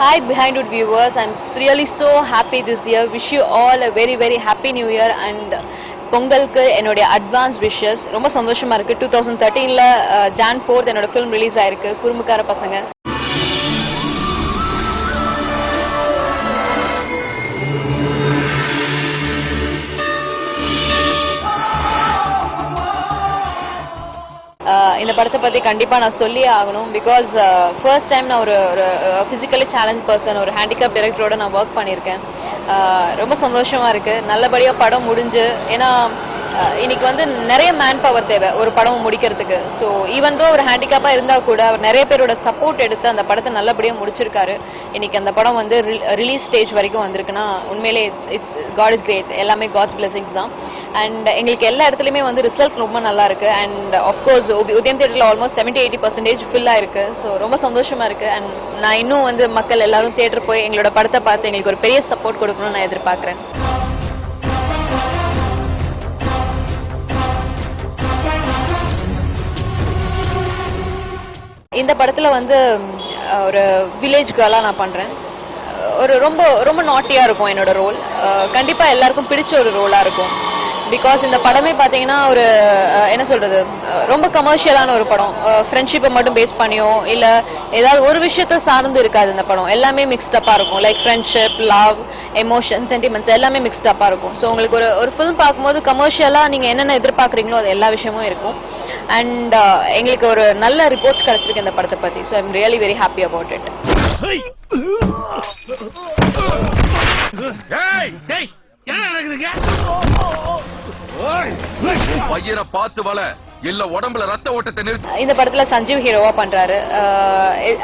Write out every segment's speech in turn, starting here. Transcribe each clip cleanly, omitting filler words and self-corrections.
Hi Behindwood viewers, I'm really so happy this year. Wish you all a very very happy new year and பொங்கலுக்கு என்னோட advance wishes. ரொம்ப சந்தோஷமா இருக்கு. 2013ல Jan 4th என்னோட film release ஆயிருக்கு குறும்புக்கார பசங்க. இந்த படத்தை பத்தி கண்டிப்பா நான் சொல்லியே ஆகணும். பிகாஸ் ஃபர்ஸ்ட் டைம் நான் ஒரு பிசிக்கலி சேலஞ்ச் பர்சன், ஒரு ஹேண்டிகேப் டைரக்டரோட நான் ஒர்க் பண்ணியிருக்கேன். ரொம்ப சந்தோஷமா இருக்கு. நல்லபடியா படம் முடிஞ்சு, ஏன்னா இன்னைக்கு வந்து நிறைய மேன் பவர் தேவை ஒரு படம் முடிக்கிறதுக்கு. ஸோ ஈவன் தோ ஒரு ஹேண்டிகேப்பா இருந்தா கூட அவர் நிறைய பேரோட சப்போர்ட் எடுத்து அந்த படத்தை நல்லபடியா முடிச்சிருக்காரு. இன்னைக்கு அந்த படம் வந்து ரிலீஸ் ஸ்டேஜ் வரைக்கும் வந்திருக்குன்னா உண்மையிலே இட்ஸ் காட் இஸ் கிரேட். எல்லாமே காட்ஸ் பிளெஸிங்ஸ் தான். அண்ட் எங்களுக்கு எல்லா இடத்துலையுமே வந்து ரிசல்ட் ரொம்ப நல்லா இருக்கு. அண்ட் ஆஃப்கோர்ஸ் உதயம் தியேட்டர்ல ஆல்மோஸ்ட் 70-80% ஃபில் ஆயிருக்கு. ஸோ ரொம்ப சந்தோஷமா இருக்கு. அண்ட் நான் இன்னும் வந்து மக்கள் எல்லாரும் தியேட்டர் போய் எங்களோட படத்தை பார்த்து எங்களுக்கு ஒரு பெரிய சப்போர்ட் கொடுக்கணும்னு நான் எதிர்பார்க்கிறேன். இந்த படத்துல வந்து ஒரு வில்லேஜ் கேர்லா நான் பண்றேன். ஒரு ரொம்ப ரொம்ப நாட்டியா இருக்கும் என்னோட ரோல். கண்டிப்பா எல்லாருக்கும் பிடிச்ச ஒரு ரோலா இருக்கும். பிகாஸ் இந்த படமே பாத்தீங்கன்னா ஒரு என்ன சொல்றது, ரொம்ப கமர்ஷியலான ஒரு படம். ஃப்ரெண்ட்ஷிப்பை மட்டும் பேஸ் பண்ணியோ இல்ல ஏதாவது ஒரு விஷயத்த சார்ந்து இருக்காது இந்த படம். எல்லாமே மிக்ஸ்டப்பா இருக்கும். Like friendship, love, emotion, sentiments எல்லாமே மிக்ஸ்டப்பா இருக்கும். ஸோ உங்களுக்கு ஒரு ஃபிலிம் பார்க்கும்போது கமர்ஷியலா நீங்க என்னென்ன எதிர்பார்க்குறீங்களோ அது எல்லா விஷயமும் இருக்கும். அண்ட் எங்களுக்கு ஒரு நல்ல ரிப்போர்ட்ஸ் கிடைச்சிருக்கு இந்த படத்தை பத்தி. So I'm really very happy about it. என்ன நடக்குதுங்க? பையனை பார்த்து வள, இல்ல உடம்புல ரத்த ஓட்டத்தை நிறுத்து. இந்த படத்துல சஞ்சீவ் ஹீரோவா பண்றாரு.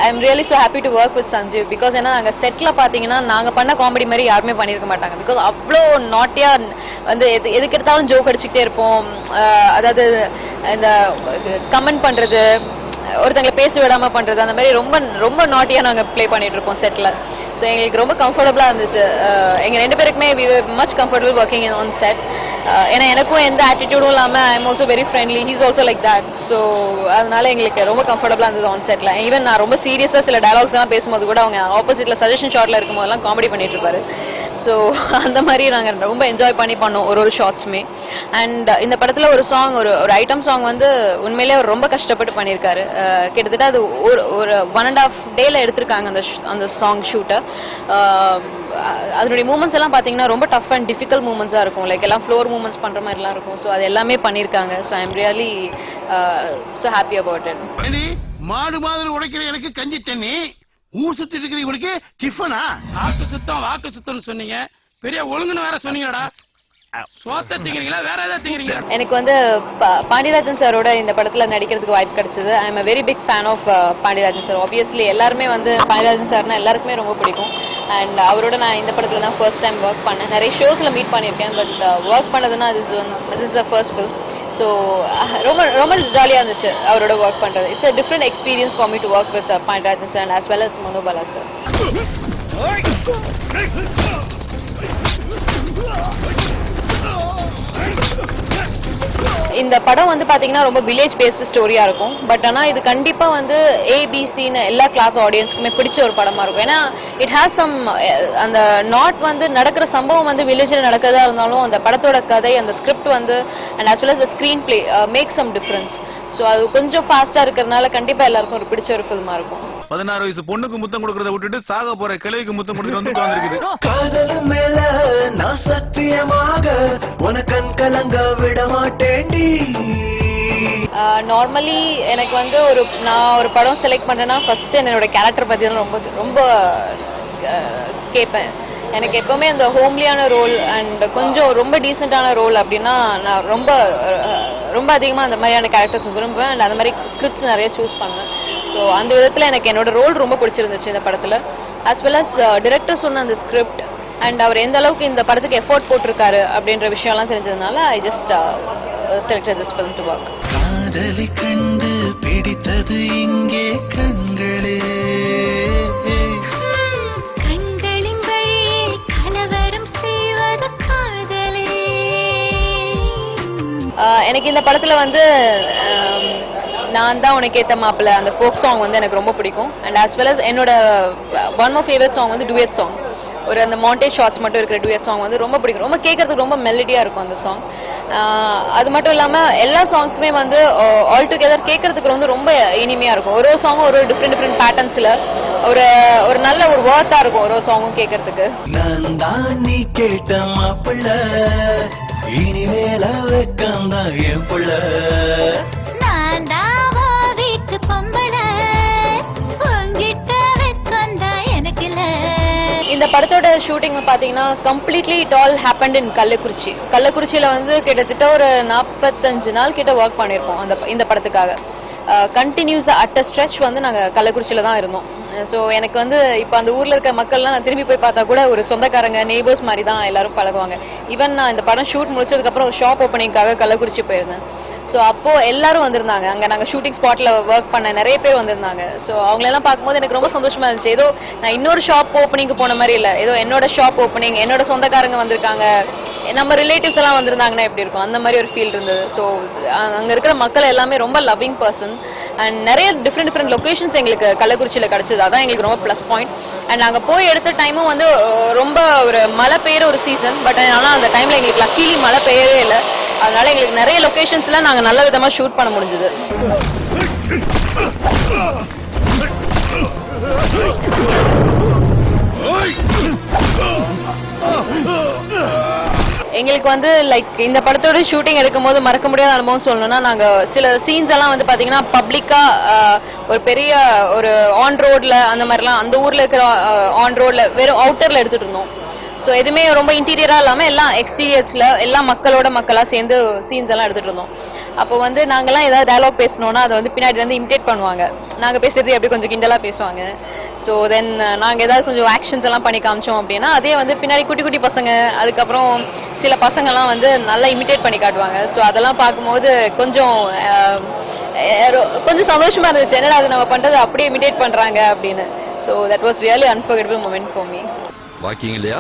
I am really so happy to work with Sanjeev. Because ஏன்னா நாங்க செட்ல பாத்தீங்கன்னா நாங்க பண்ண காமெடி மாதிரி யாருமே பண்ணிருக்க மாட்டாங்க. பிகாஸ் அவ்வளோ நாட்டியா வந்து எதுக்கு எடுத்தாலும் ஜோக் அடிச்சுக்கிட்டே இருப்போம். அதாவது இந்த கமெண்ட் பண்றது, ஒருத்தங்களை பேச விடாம பண்றது, அந்த மாதிரி ரொம்ப ரொம்ப நாட்டியா நாங்க பிளே பண்ணிட்டு இருப்போம் செட்ல. ஸோ எங்களுக்கு ரொம்ப கம்ஃபர்டபுளா இருந்துச்சு. எங்க ரெண்டு பேருக்குமே we were much comfortable working in on set. ஏன்னா எனக்கும் எந்த ஆட்டிடியூடும் இல்லாம I am also very friendly, he's also like that. So அதனால எங்களுக்கு ரொம்ப கம்ஃபர்டபுளா இருந்தது ஆன் செட்ல. ஈவன் நான் ரொம்ப சீரியஸா சில டயலாக்ஸ் எல்லாம் பேசும்போது கூட அவங்க ஆப்போசிட்ல சஜஷன் ஷாட்ல இருக்கும் போதெல்லாம் காமெடி பண்ணிட்டு இருப்பாரு. ஸோ அந்த மாதிரி நாங்கள் ரொம்ப என்ஜாய் பண்ணோம் ஒரு ஷார்ட்ஸுமே. அண்ட் இந்த படத்தில் ஒரு சாங், ஒரு ஐட்டம் சாங் வந்து உண்மையிலே அவர் ரொம்ப கஷ்டப்பட்டு பண்ணியிருக்காரு. கிட்டத்தட்ட அது ஒரு 1.5 டேல எடுத்திருக்காங்க அந்த சாங் ஷூட்டை. அதனுடைய மூமெண்ட்ஸ் எல்லாம் பார்த்தீங்கன்னா ரொம்ப டஃப் அண்ட் டிஃபிகல்ட் மூமெண்ட்ஸாக இருக்கும். லைக் எல்லாம் ஃப்ளோர் மூமெண்ட்ஸ் பண்ணுற மாதிரிலாம் இருக்கும். ஸோ அது எல்லாமே பண்ணியிருக்காங்க. So I am really so happy about it. மாடு மாதிரி உடைக்கிற எனக்கு கஞ்சி தண்ணி, ஊர் சுத்தி இருக்கிறவங்களுக்கு டிஃபனா? வாக்கு சுத்தம் சொன்னீங்க, பெரிய ஒழுங்குன்னு வேற சொன்னீங்கடா. எனக்கு வந்து பாண்டியராஜன் சாரோட இந்த படத்துல நடிக்கிறதுக்கு வாய்ப்பு கிடைச்சது. I am a very big fan of Pandiarajan sir. Obviously எல்லாருமே வந்து பாண்டியராஜன் சார்னா எல்லாருக்குமே ரொம்ப பிடிக்கும். அண்ட் அவரோட நான் இந்த படத்துல தான் ஃபர்ஸ்ட் டைம் ஒர்க் பண்ணேன். நிறைய ஷோஸ்ல மீட் பண்ணியிருக்கேன். பட் ஒர்க் பண்ணதுன்னா this is the first film. So ரொம்ப ரொம்ப ஜாலியாக இருந்துச்சு அவரோட ஒர்க் பண்ணுறது. It's a different experience for me to work with Pandiarajan sir as well as Manobala sir. இந்த படம் வந்து பாத்தீங்கன்னா ரொம்ப வில்லேஜ் பேஸ்ட் ஸ்டோரியா இருக்கும். பட் ஆனா இது கண்டிப்பா வந்து ஏபிசின்னு எல்லா கிளாஸ் ஆடியன்ஸ்க்குமே பிடிச்ச ஒரு படமா இருக்கும். ஏன்னா இட் ஹேஸ் சம் அந்த நாட் வந்து நடக்கிற சம்பவம் வந்து வில்லேஜில் நடக்கிறதா இருந்தாலும் அந்த படத்தோட கதை, அந்த ஸ்கிரிப்ட் வந்து and as well as the screen play make some difference. So அது கொஞ்சம் ஃபாஸ்டா இருக்கிறதுனால கண்டிப்பா எல்லாருக்கும் ஒரு பிடிச்ச ஒரு ஃபில்மா இருக்கும். 16 வயசு பொண்ணுக்கு முத்தம் கொடுக்கறத விட்டுட்டு சாக போற கிழவிக்கு முத்தம் கொடுத்து வந்து உட்கார்ந்திருக்குது. காதலும் மேல நான் சத்தியமாக உனக்கண் கலங்க விட மாட்டேன்டி. நார்மலி எனக்கு வந்து நான் ஒரு படம் செலக்ட் பண்றேன்னா ஃபர்ஸ்ட் என்னோட கேரக்டர் பத்தி தான் ரொம்ப ரொம்ப கேட்பேன். எனக்கு எப்பவுமே அந்த ஹோம்லியான ரோல் அண்ட் கொஞ்சம் ரொம்ப டீசென்டான ரோல் அப்படின்னா நான் ரொம்ப ரொம்ப அதிகமாக அந்த மாதிரியான கேரக்டர்ஸ் விரும்புவேன். அண்ட் அந்த மாதிரி ஸ்கிரிப்ட்ஸ் நிறைய சூஸ் பண்ணுவேன். ஸோ அந்த விதத்தில் எனக்கு என்னோட ரோல் ரொம்ப பிடிச்சிருந்துச்சு இந்த படத்தில். as well as டிரெக்டர் சொன்ன அந்த ஸ்கிரிப்ட் அண்ட் அவர் எந்த அளவுக்கு இந்த படத்துக்கு எஃபோர்ட் போட்டிருக்காரு அப்படின்ற விஷயம்லாம் தெரிஞ்சதுனால I just selected this film to work. காதலி கண்டு பிடித்தது இங்கே கண்களே, கண்களின் வழியே கலவரம் செய்வது காதலே. எனக்கு இந்த படத்துல வந்து நான் தான் உனக்கு ஏத்த மாப்பிள்ள அந்த ஃபோக் சாங் வந்து எனக்கு ரொம்ப பிடிக்கும். அண்ட் as well as என்னோட ஒன் மோர் ஃபேவரட் சாங் வந்து டூயட் சாங். ஒரு அந்த மாண்டேஜ் ஷார்ட்ஸ் மட்டும் இருக்கிற டூயட் சாங் வந்து ரொம்ப பிடிக்கும். ரொம்ப கேட்கறதுக்கு ரொம்ப மெலடியா இருக்கும் அந்த சாங். அது மட்டும் இல்லாம எல்லா சாங்ஸுமே வந்து ஆல் டுகெதர் கேட்கறதுக்கு வந்து ரொம்ப இனிமையா இருக்கும். ஒரு சாங்கும் ஒரு டிஃப்ரெண்ட் பேட்டர்ன்ஸ்ல ஒரு நல்ல ஒரு வர்த்தா இருக்கும் ஒரு சாங்கும் கேட்கறதுக்கு. நான் தான் நீ கேட்ட மாப்பிள்ள இனிமேல வெக்கம்தான் என் புள்ள. நான் தாவா வீட்டு பொம்பளை உங்கிட்ட வெக்கந்தா எனக்கு இல்ல. இந்த படத்தோட ஷூட்டிங் பாத்தீங்கன்னா completely it all happened in Kallakurichi. கள்ளக்குறிச்சியில வந்து கிட்டத்தட்ட ஒரு 45 நாள் கிட்ட ஒர்க் பண்ணிருப்போம் இந்த படத்துக்காக. கண்டினியூஸா அட் அ ஸ்ட்ரெச் வந்து நாங்க கள்ளக்குறிச்சியில தான் இருந்தோம். ஸோ எனக்கு வந்து இப்போ அந்த ஊர்ல இருக்க மக்கள்லாம் நான் திரும்பி போய் பார்த்தா கூட ஒரு சொந்தக்காரங்க நெய்பர்ஸ் மாதிரி தான் எல்லாரும் பழகுவாங்க. ஈவன் நான் இந்த படம் ஷூட் முடிச்சதுக்கு அப்புறம் ஒரு ஷாப் ஓப்பனிங்காக கள்ளக்குறிச்சி போயிருந்தேன். ஸோ அப்போ எல்லாரும் வந்திருந்தாங்க. அங்க நாங்க ஷூட்டிங் ஸ்பாட்ல ஒர்க் பண்ண நிறைய பேர் வந்திருந்தாங்க. ஸோ அவங்களெல்லாம் பார்க்கும்போது எனக்கு ரொம்ப சந்தோஷமா இருந்துச்சு. ஏதோ நான் இன்னொரு ஷாப் ஓப்பனிங்க்கு போன மாதிரி இல்லை, ஏதோ என்னோட ஷாப் ஓப்பனிங், என்னோட சொந்தக்காரங்க வந்திருக்காங்க, நம்ம ரிலேட்டிவ்ஸ் எல்லாம் வந்திருந்தாங்கன்னா எப்படி இருக்கும் அந்த மாதிரி ஒரு ஃபீல் இருந்தது. ஸோ அங்க இருக்கிற மக்கள் எல்லாமே ரொம்ப லவ்விங் பர்சன். அண்ட் நிறைய டிஃப்ரெண்ட் லொகேஷன்ஸ் எங்களுக்கு கள்ளக்குறிச்சியில கிடைச்சது. அதான் எங்களுக்கு ரொம்ப ப்ளஸ் பாயிண்ட். அண்ட் நாங்க போய் எடுத்த டைமும் வந்து ரொம்ப ஒரு மழை பெய்யுற ஒரு சீசன். பட் ஆனால் அந்த டைம்ல எங்களுக்கு லக்கீலி மழை பெய்யவே இல்லை. அதனால எங்களுக்கு நிறைய லொகேஷன்ஸ்ல நாங்க நல்ல விதமா ஷூட் பண்ண முடிஞ்சது. எங்களுக்கு வந்து லைக் இந்த படத்தோட ஷூட்டிங் எடுக்கும்போது மறக்க முடியாத அனுபவம் சொல்லணும்னா, நாங்க சில சீன்ஸ் எல்லாம் வந்து பாத்தீங்கன்னா பப்ளிக்கா ஒரு பெரிய ஒரு ஆன் ரோட்ல அந்த மாதிரிலாம் அந்த ஊர்ல இருக்கிற ஆன் ரோட்ல வெறும் அவுட்டர்ல எடுத்துட்டு இருந்தோம். ஸோ எதுவுமே ரொம்ப இன்டீரியரா இல்லாம எல்லாம் எக்ஸ்டீரியர்ஸ்ல எல்லாம் மக்களா சேர்ந்து சீன்ஸ் எல்லாம் எடுத்துட்டு இருந்தோம். அப்போ வந்து நாங்கெல்லாம் ஏதாவது டயலாக் பேசணும்னா அதை வந்து பின்னாடி வந்து இமிடேட் பண்ணுவாங்க. நாங்க பேசுறது எப்படி கொஞ்சம் கிண்டலா பேசுவாங்க. ஸோ தென் நாங்க ஏதாவது கொஞ்சம் ஆக்ஷன்ஸ் எல்லாம் பண்ணி காமிச்சோம் அப்படின்னா அதே வந்து பின்னாடி குட்டி குட்டி பசங்க அதுக்கப்புறம் சில பசங்கள்லாம் வந்து நல்லா இமிடேட் பண்ணி காட்டுவாங்க. ஸோ அதெல்லாம் பார்க்கும்போது கொஞ்சம் சந்தோஷமா இருந்துச்சு. என்னடா அது நம்ம பண்றது அப்படியே இமிடேட் பண்றாங்க அப்படின்னு. So that was really unforgettable moment for me. Walking இல்லையா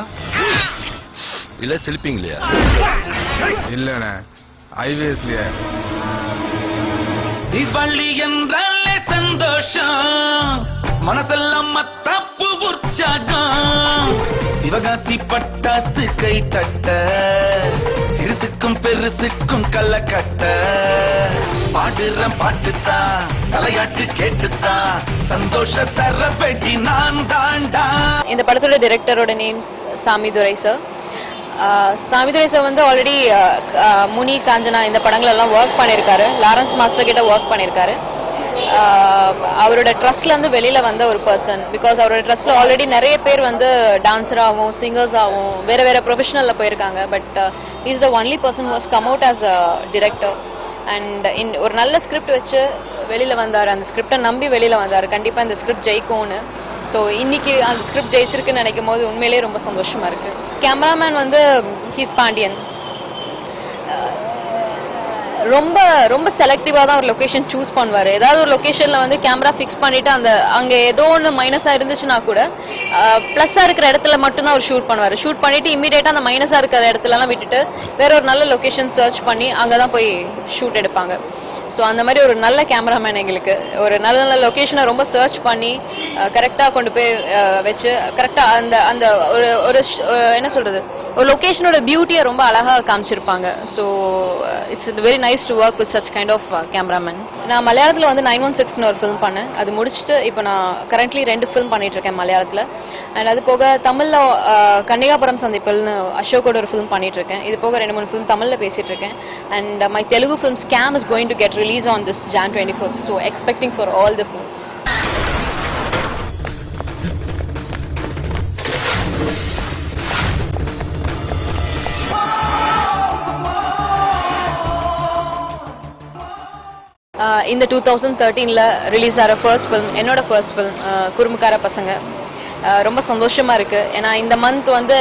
இல்ல ஸ்லிப்பிங் இல்லையா? இல்லண்ணே, ஹைவேஸ்லயே. தீபாவளி என்றாலே சந்தோஷம், மனசெல்லாம் மத்தாப்பு உற்சாகம், சிவகாசி பட்டாசு கை தட்ட, சிறுசுக்கும் பெருசுக்கும் கல்ல கட்ட, பாடுற பாட்டுத்தான் தலையாட்டு கேட்டுத்தான் சந்தோஷ தர பெட்டி நான் தாண்டா. இந்த படத்தோட டைரக்டரோட names Samidurai sir. Samidurai sir வந்து ஆல்ரெடி முனி காஞ்சனா இந்த படங்கள் எல்லாம் ஒர்க் பண்ணியிருக்காரு. லாரன்ஸ் மாஸ்டர் கிட்ட ஒர்க் பண்ணியிருக்காரு. அவரோட ட்ரஸ்ட்ல இருந்து வெளியில வந்த ஒரு பர்சன். பிகாஸ் அவரோட ட்ரஸ்ட்ல ஆல்ரெடி நிறைய பேர் வந்து டான்ஸராகவும் சிங்கர்ஸாகவும் வேற வேற ப்ரொஃபஷனல்ல போயிருக்காங்க. But is the only person was come out as a director. And ஒரு நல்ல ஸ்கிரிப்ட் வச்சு வெளியில வந்தாரு. அந்த ஸ்கிரிப்டை நம்பி வெளியில வந்தாரு. கண்டிப்பா இந்த ஸ்கிரிப்ட் ஜெயிக்கும்னு. ஸோ இன்னைக்கு அந்த ஸ்கிரிப்ட் ஜெயிச்சிருக்குன்னு நினைக்கும் போது உண்மையிலேயே ரொம்ப சந்தோஷமா இருக்கு. கேமராமேன் வந்து ஹீஸ் பாண்டியன். ரொம்ப ரொம்ப செலக்டிவா தான் ஒரு லொகேஷன் சூஸ் பண்ணுவாரு. ஏதாவது ஒரு லொகேஷன்ல வந்து கேமரா ஃபிக்ஸ் பண்ணிட்டு அங்க ஏதோ ஒன்று மைனஸா இருந்துச்சுன்னா கூட பிளஸ்ஸா இருக்கிற இடத்துல மட்டும்தான் அவர் ஷூட் பண்ணுவாரு. ஷூட் பண்ணிட்டு இமீடியட்டா அந்த மைனஸா இருக்கிற இடத்துல எல்லாம் விட்டுட்டு வேற ஒரு நல்ல லொகேஷன் சர்ச் பண்ணி அங்கதான் போய் ஷூட் எடுப்பாங்க. ஸோ அந்த மாதிரி ஒரு நல்ல கேமராமேன் எங்களுக்கு. ஒரு நல்ல நல்ல லொகேஷனை ரொம்ப சர்ச் பண்ணி கரெக்டாக கொண்டு போய் வச்சு கரெக்டாக அந்த அந்த ஒரு என்ன சொல்றது ஒரு லொகேஷனோட பியூட்டியை ரொம்ப அழகாக காமிச்சிருப்பாங்க. So it's very nice to work with such kind of cameraman. நான் மலையாளத்தில் வந்து 916 ஒரு ஃபிலிம் பண்ணேன். அது முடிச்சுட்டு இப்போ நான் கரண்ட்லி 2 ஃபிலிம் பண்ணிட்டு இருக்கேன் மலையாளத்தில். அண்ட் அது போக தமிழில் கன்னிகாபுரம் சந்திப்பில்னு அசோக்கோட ஒரு ஃபிலிம் பண்ணிட்டு இருக்கேன். இது போக 2-3 ஃபிலிம் தமிழில் பேசிட்டு இருக்கேன். And my Telugu film scam is going to get release on this Jan 24th. So expecting for all the films. இந்த 2013ல ரிலீஸ் ஆகிற ஃபர்ஸ்ட் ஃபிலிம் என்னோட ஃபர்ஸ்ட் ஃபிலிம் குறும்புக்கார பசங்க. ரொம்ப சந்தோஷமா இருக்கு. ஏன்னா இந்த மந்த் வந்து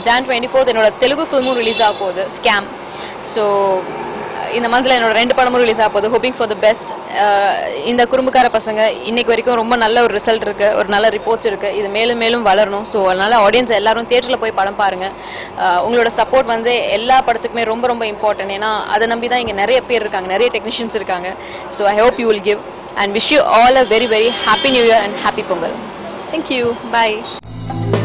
Jan 24th என்னோட தெலுங்கு ஃபிலிமும் ரிலீஸ் ஆக போகுது ஸ்கேம். ஸோ இந்த மந்த்ல என்னோட 2 படமும் ரிலீஸ் ஆக போகுது. Hoping for the best. இந்த குறும்புக்கார பசங்க இன்னைக்கு வரைக்கும் ரொம்ப நல்ல ஒரு ரிசல்ட் இருக்கு, ஒரு நல்ல ரிப்போர்ட்ஸ் இருக்கு. இது மேலும் மேலும் வளரணும். ஸோ அதனால ஆடியன்ஸ் எல்லாரும் தியேட்டர்ல போய் படம் பாருங்க. உங்களோட சப்போர்ட் வந்து எல்லா படத்துக்குமே ரொம்ப ரொம்ப இம்பார்ட்டன்ட். ஏன்னா அதை நம்பி தான் இங்க நிறைய பேர் இருக்காங்க, நிறைய டெக்னீஷியன்ஸ் இருக்காங்க. So I hope you will give and wish you all a very very happy new year and happy Pongal. Thank you. Bye.